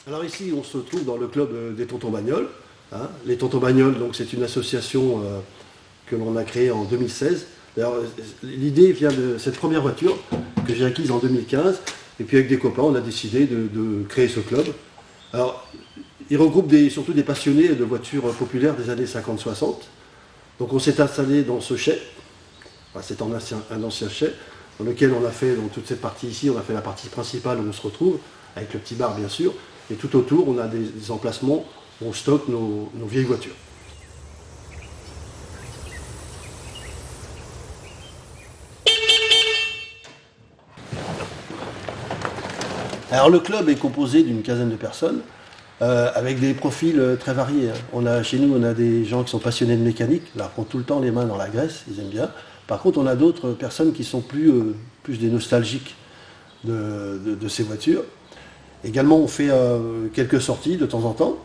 Alors ici, on se trouve dans le club des Tontons Bagnoles. Hein. Les Tontons Bagnoles, donc c'est une association que l'on a créée en 2016. L'idée vient de cette première voiture que j'ai acquise en 2015. Et puis avec des copains, on a décidé de créer ce club. Alors, il regroupe surtout des passionnés de voitures populaires des années 50-60. Donc on s'est installé dans ce chai. Enfin, c'est un ancien chai dans lequel on a fait donc, toute cette partie ici. On a fait la partie principale où on se retrouve, avec le petit bar bien sûr. Et tout autour, on a des emplacements où on stocke nos vieilles voitures. Alors le club est composé d'une quinzaine de personnes, avec des profils très variés. Chez nous, on a des gens qui sont passionnés de mécanique, là, qui ont tout le temps les mains dans la graisse, ils aiment bien. Par contre, on a d'autres personnes qui sont plus des nostalgiques de ces voitures. Également, on fait quelques sorties de temps en temps.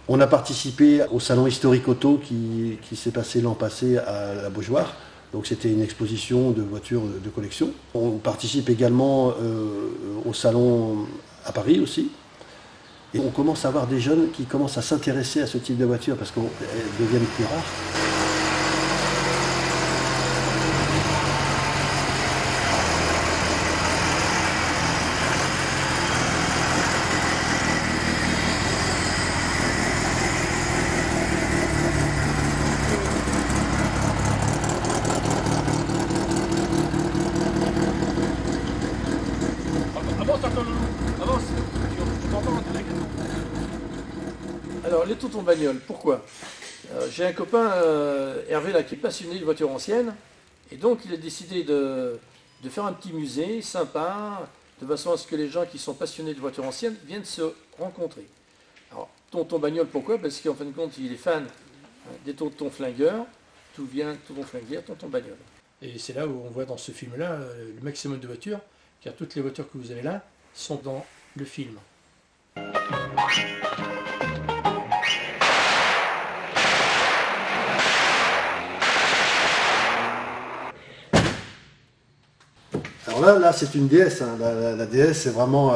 On a participé au salon historique auto qui s'est passé l'an passé à la Beaujoire. Donc c'était une exposition de voitures de collection. On participe également au salon à Paris aussi. Et on commence à avoir des jeunes qui commencent à s'intéresser à ce type de voitures parce qu'elles deviennent plus rares. Alors, les Tontons Bagnoles, pourquoi? J'ai un copain, Hervé, là, qui est passionné de voitures anciennes, et donc il a décidé de faire un petit musée sympa, de façon à ce que les gens qui sont passionnés de voitures anciennes viennent se rencontrer. Alors, Tonton Bagnole, pourquoi? Parce qu'en fin de compte, il est fan des tontons flingueurs, tout vient, tonton flingueur, tonton Bagnole. Et c'est là où on voit dans ce film-là le maximum de voitures, car toutes les voitures que vous avez là sont dans le film. Alors là c'est une DS. Hein. La DS, c'est vraiment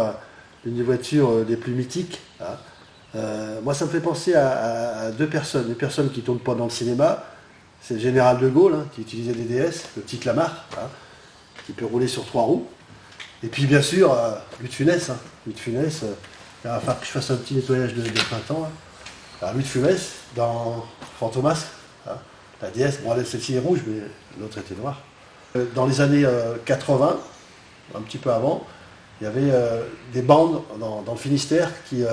une des voitures les plus mythiques. Hein. Moi, ça me fait penser à deux personnes. Une personne qui ne tourne pas dans le cinéma, c'est le général de Gaulle, hein, qui utilisait des DS, le petit Clamart, hein, qui peut rouler sur 3 roues. Et puis, bien sûr, Louis de Funès. Hein. Louis de Funès, il va falloir que je fasse un petit nettoyage de printemps. Hein. Alors, Louis de Funès, dans Fantomas, hein, la DS, bon, celle-ci est rouge, mais l'autre était noire. Dans les années 80, un petit peu avant, il y avait des bandes dans le Finistère qui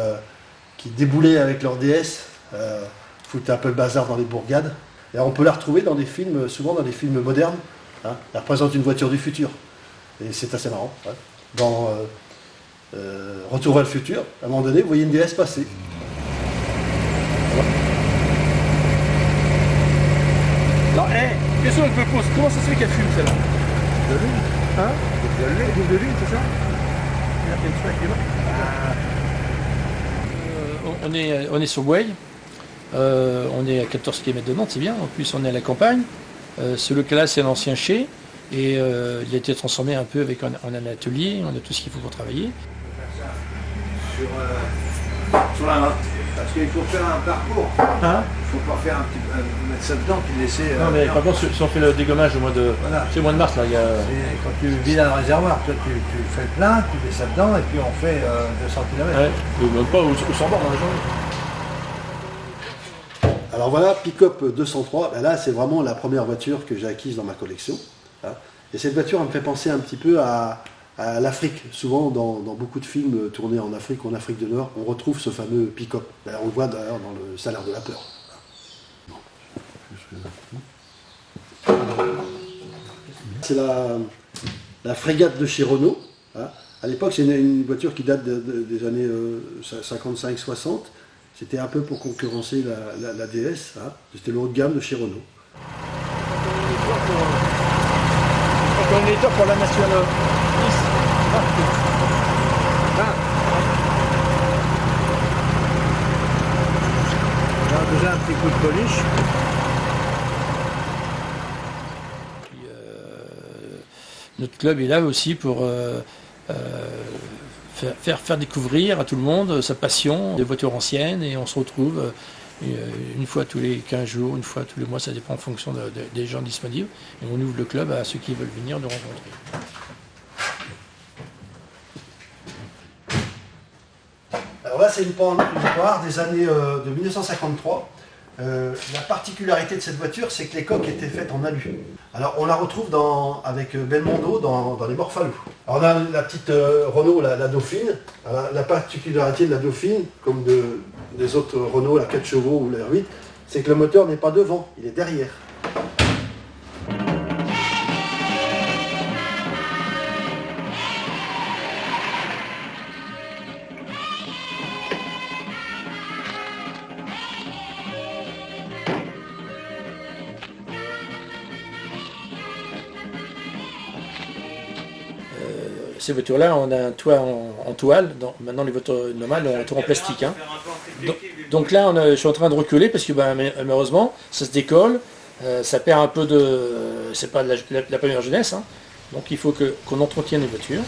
déboulaient avec leur DS, foutaient un peu le bazar dans les bourgades. Et on peut la retrouver dans des films, souvent dans des films modernes. Hein. Elle représente une voiture du futur. Et c'est assez marrant. Ouais. Dans Retour vers le futur, à un moment donné, vous voyez une DS passer. Voilà. Alors, question que je me pose, comment ça se fait qu'elle fume celle-là? De l'huile. Hein? De l'huile, c'est ça? On est sur Boueil, on est à 14 km de Nantes, c'est bien. En plus, on est à la campagne. Ce local-là, c'est un ancien chai. Et il a été transformé un peu avec en un atelier. On a tout ce qu'il faut pour travailler. Sur la note. Parce qu'il faut faire un parcours. Hein? Il ne faut pas faire mettre ça dedans puis laisser. Non, mais par contre, si on fait le dégommage au mois de, voilà. c'est au mois de mars, là, il y a... Quand tu vides un réservoir, toi, tu fais le plein, tu mets ça dedans et puis on fait 200 km. Ouais, même pas au 100 bornes dans la journée. Alors voilà, Pick-up 203, ben là c'est vraiment la première voiture que j'ai acquise dans ma collection. Hein. Et cette voiture, elle me fait penser un petit peu à l'Afrique. Souvent, dans beaucoup de films tournés en Afrique ou en Afrique du Nord, on retrouve ce fameux pick-up. D'ailleurs, on le voit d'ailleurs dans le Salaire de la peur. C'est la frégate de chez Renault. Hein. À l'époque, c'est une voiture qui date des années 55-60. C'était un peu pour concurrencer la DS. Hein. C'était le haut de gamme de chez Renault. On est top pour la nationale 10. On a déjà un petit coup de polish. Puis, notre club est là aussi pour faire découvrir à tout le monde sa passion des voitures anciennes, et on se retrouve une fois tous les 15 jours, une fois tous les mois, ça dépend en fonction des gens disponibles, et on ouvre le club à ceux qui veulent venir nous rencontrer. Alors là, c'est une poire des années de 1953. La particularité de cette voiture, c'est que les coques étaient faites en alu. Alors on la retrouve avec Belmondo dans les Morphalou. Alors on a la petite Renault, la Dauphine. Alors, la particularité de la Dauphine, comme des autres Renault, la 4 chevaux ou la R8, c'est que le moteur n'est pas devant, il est derrière. Ces voitures-là, on a un toit en toile. Maintenant, les voitures normales ont un toit en plastique. Hein. Donc là, je suis en train de reculer parce que malheureusement, ça se décolle. Ça perd un peu de... C'est pas la première jeunesse. Hein. Donc il faut qu'on entretienne les voitures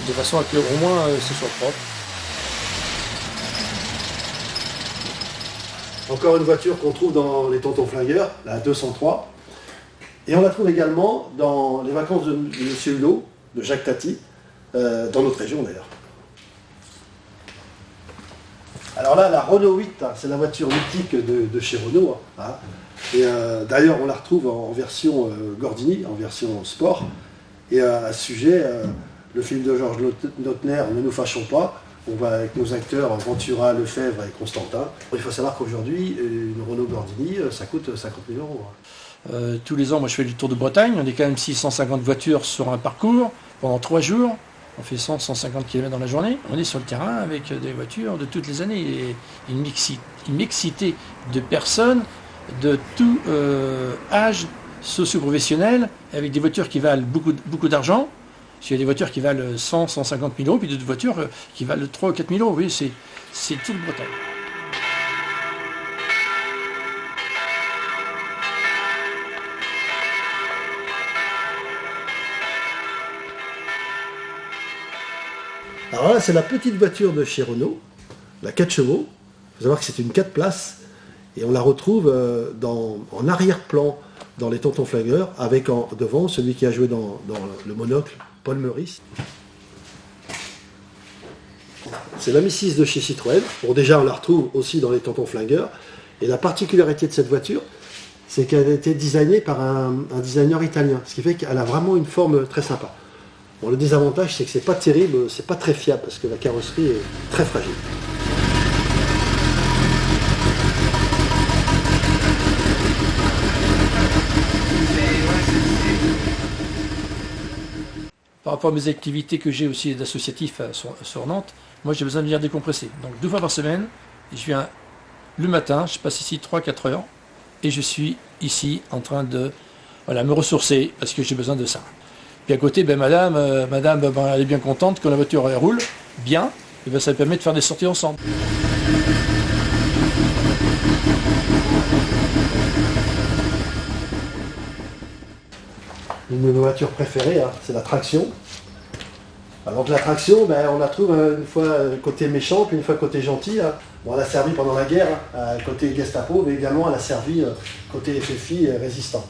de façon à que au moins ce soit propre. Encore une voiture qu'on trouve dans les Tontons Flingueurs, la 203. Et on la trouve également dans les vacances de M. Hulot, de Jacques Tati, dans notre région d'ailleurs. Alors là, la Renault 8, c'est la voiture mythique de chez Renault. Hein. Et d'ailleurs, on la retrouve en version Gordini, en version sport. Et à ce sujet, le film de Georges Lautner, Ne nous fâchons pas, on va avec nos acteurs Ventura, Lefebvre et Constantin. Il faut savoir qu'aujourd'hui, une Renault Gordini, ça coûte 50 000 euros. Tous les ans, moi je fais le tour de Bretagne, on est quand même 650 voitures sur un parcours pendant 3 jours. On fait 100-150 km dans la journée. On est sur le terrain avec des voitures de toutes les années. Et une mixité de personnes de tout âge socio-professionnel, avec des voitures qui valent beaucoup d'argent. Il y a des voitures qui valent 100-150 000 euros, puis d'autres voitures qui valent 3 ou 4 000 euros. Oui, c'est toute Bretagne. Alors là, c'est la petite voiture de chez Renault, la 4 chevaux. Il faut savoir que c'est une 4 places. Et on la retrouve en arrière-plan dans les Tontons Flingueurs, avec devant celui qui a joué dans le Monocle, Paul Meurice. C'est la Mi-6 de chez Citroën. Bon, déjà, on la retrouve aussi dans les Tontons Flingueurs. Et la particularité de cette voiture, c'est qu'elle a été designée par un designer italien. Ce qui fait qu'elle a vraiment une forme très sympa. Bon, le désavantage, c'est que c'est pas terrible, c'est pas très fiable, parce que la carrosserie est très fragile. Par rapport à mes activités que j'ai aussi d'associatif sur Nantes, moi j'ai besoin de venir décompresser. Donc 2 fois par semaine, je viens le matin, je passe ici 3-4 heures, et je suis ici en train de me ressourcer, parce que j'ai besoin de ça. Puis à côté, madame, elle est bien contente quand la voiture elle roule bien, et ça permet de faire des sorties ensemble. Une de nos voitures préférées, hein, c'est la traction. Alors la traction, on la trouve une fois côté méchant, puis une fois côté gentil. Hein. Bon, elle a servi pendant la guerre, hein, côté Gestapo, mais également elle a servi côté FFI résistant.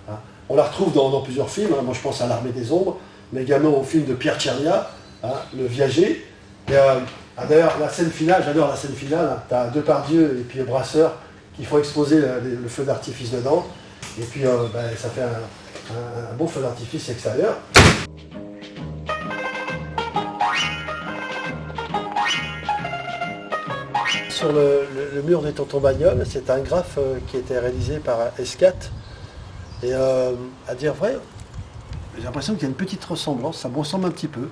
Hein. On la retrouve dans plusieurs films, hein. Moi je pense à L'Armée des Ombres, mais également au film de Pierre Tchernia, hein, Le Viager. D'ailleurs, la scène finale, j'adore la scène finale, hein. Tu as Depardieu et puis le Brasseur qui font exploser le feu d'artifice dedans, et puis ça fait un beau feu d'artifice extérieur. Sur le mur des Tontons Bagnoles, c'est un graphe qui a été réalisé par S4. Et à dire vrai, j'ai l'impression qu'il y a une petite ressemblance, ça me ressemble un petit peu.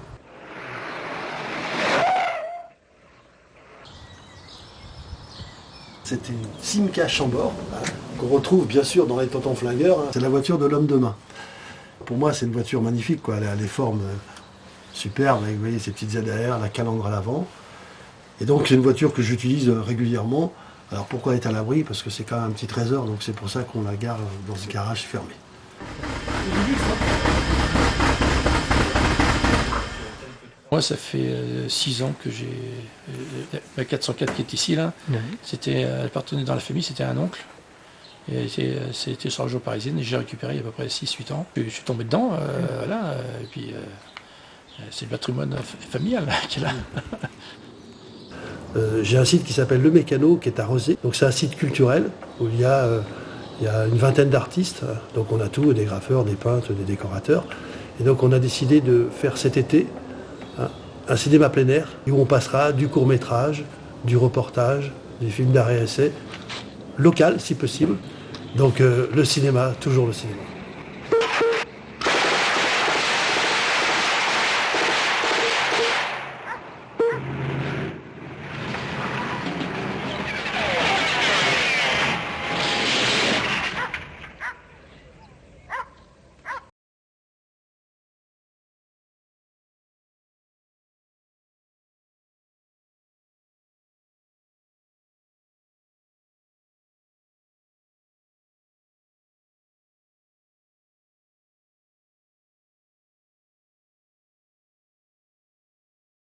C'est une Simca Chambord, hein, qu'on retrouve bien sûr dans les Tontons Flingueurs. Hein. C'est la voiture de l'homme de main. Pour moi, c'est une voiture magnifique, quoi. Elle a les formes superbes, avec, vous voyez, ces petites ailes derrière, la calandre à l'avant. Et donc, c'est une voiture que j'utilise régulièrement. Alors, pourquoi elle est à l'abri? Parce que c'est quand même un petit trésor, donc c'est pour ça qu'on la garde dans ce garage fermé. Moi, ça fait 6 ans que j'ai la 404 qui est ici, là. Elle appartenait dans la famille, c'était un oncle. Et c'était sur la région parisienne et j'ai récupéré il y a à peu près 6-8 ans. Je suis tombé dedans, voilà, et puis c'est le patrimoine familial qui est là. J'ai un site qui s'appelle Le Mécano, qui est à Rezé. Donc c'est un site culturel où il y a une vingtaine d'artistes. Donc on a tout, des graffeurs, des peintres, des décorateurs. Et donc on a décidé de faire cet été un cinéma plein air où on passera du court-métrage, du reportage, des films d'art et essai, local si possible. Donc le cinéma, toujours le cinéma.